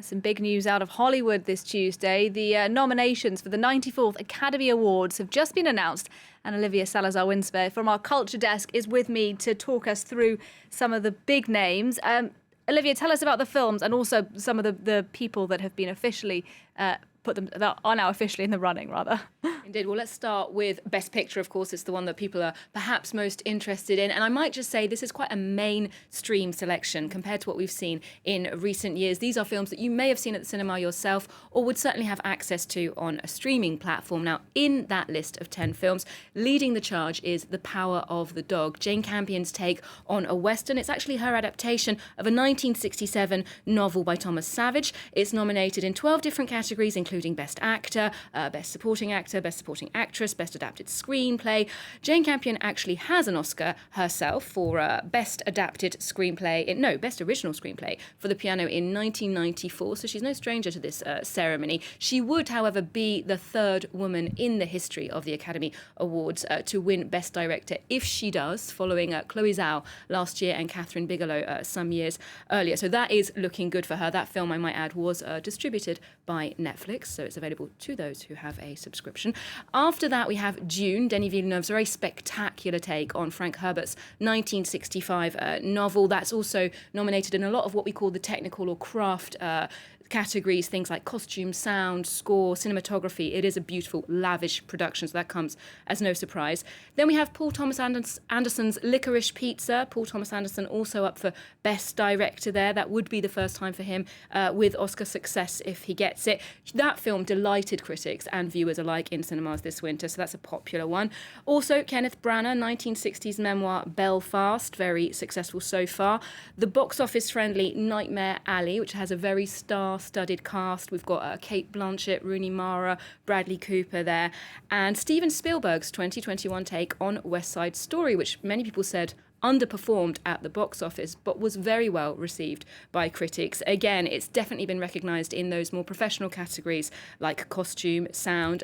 Some big news out of Hollywood this Tuesday. The nominations for the 94th Academy Awards have just been announced, and Olivia Salazar-Winspear from our Culture Desk is with me to talk us through some of the big names. Olivia, tell us about the films and also some of the people that have been officially that are now officially in the running, rather. Indeed. Well, let's start with Best Picture. Of course, it's the one that people are perhaps most interested in. And I might just say this is quite a mainstream selection compared to what we've seen in recent years. These are films that you may have seen at the cinema yourself or would certainly have access to on a streaming platform. Now, in that list of 10 films, leading the charge is The Power of the Dog, Jane Campion's take on a Western. It's actually her adaptation of a 1967 novel by Thomas Savage. It's nominated in 12 different categories, including Best Actor, Best Supporting Actor, Best Supporting Actress, Best Adapted Screenplay. Jane Campion actually has an Oscar herself for Best Adapted Screenplay, Best Original Screenplay for The Piano in 1994, so she's no stranger to this ceremony. She would, however, be the third woman in the history of the Academy Awards to win Best Director if she does, following Chloe Zhao last year and Catherine Bigelow some years earlier. So that is looking good for her. That film, I might add, was distributed by Netflix, so it's available to those who have a subscription. After that, we have Dune, Denis Villeneuve's very spectacular take on Frank Herbert's 1965 novel. That's also nominated in a lot of what we call the technical or craft categories, things like costume, sound, score, cinematography. It is a beautiful, lavish production, so that comes as no surprise. Then we have Paul Thomas Anderson's Licorice Pizza. Paul Thomas Anderson also up for Best Director there. That would be the first time for him with Oscar success if he gets it. That film delighted critics and viewers alike in cinemas this winter, so that's a popular one. Also, Kenneth Branagh, 1960s memoir Belfast, very successful so far. The box office friendly Nightmare Alley, which has a very star-studded cast. We've got Kate Blanchett, Rooney Mara, Bradley Cooper there, and Steven Spielberg's 2021 take on West Side Story, which many people said underperformed at the box office, but was very well received by critics. Again, it's definitely been recognised in those more professional categories like costume, sound,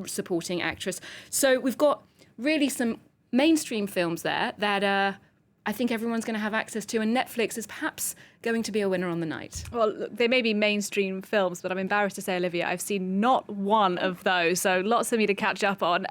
supporting actress. So we've got really some mainstream films there that I think everyone's going to have access to, and Netflix is perhaps going to be a winner on the night. Well, look, they may be mainstream films, but I'm embarrassed to say, Olivia, I've seen not one of those, so lots for me to catch up on.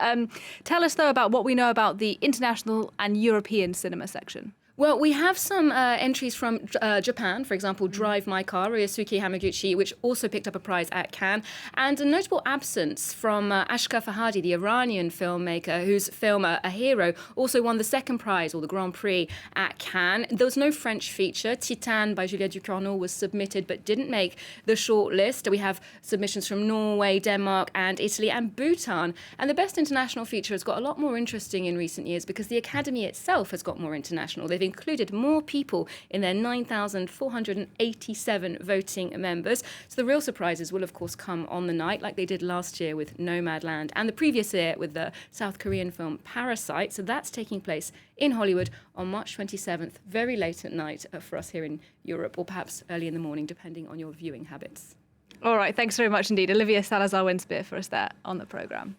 Tell us, though, about what we know about the international and European cinema section. Well, we have some entries from Japan, for example, Drive My Car, Ryosuke Hamaguchi, which also picked up a prize at Cannes, and a notable absence from Ashkar Farhadi, the Iranian filmmaker, whose film, A Hero, also won the second prize, or the Grand Prix, at Cannes. There was no French feature. Titane by Julia Ducournau was submitted but didn't make the short list. We have submissions from Norway, Denmark, and Italy, and Bhutan. And the Best International Feature has got a lot more interesting in recent years because the Academy itself has got more international. They've included more people in their 9,487 voting members. So the real surprises will, of course, come on the night, like they did last year with Nomadland and the previous year with the South Korean film Parasite. So that's taking place in Hollywood on March 27th, very late at night for us here in Europe, or perhaps early in the morning, depending on your viewing habits. All right, thanks very much indeed. Olivia Salazar-Winspear for us there on the programme.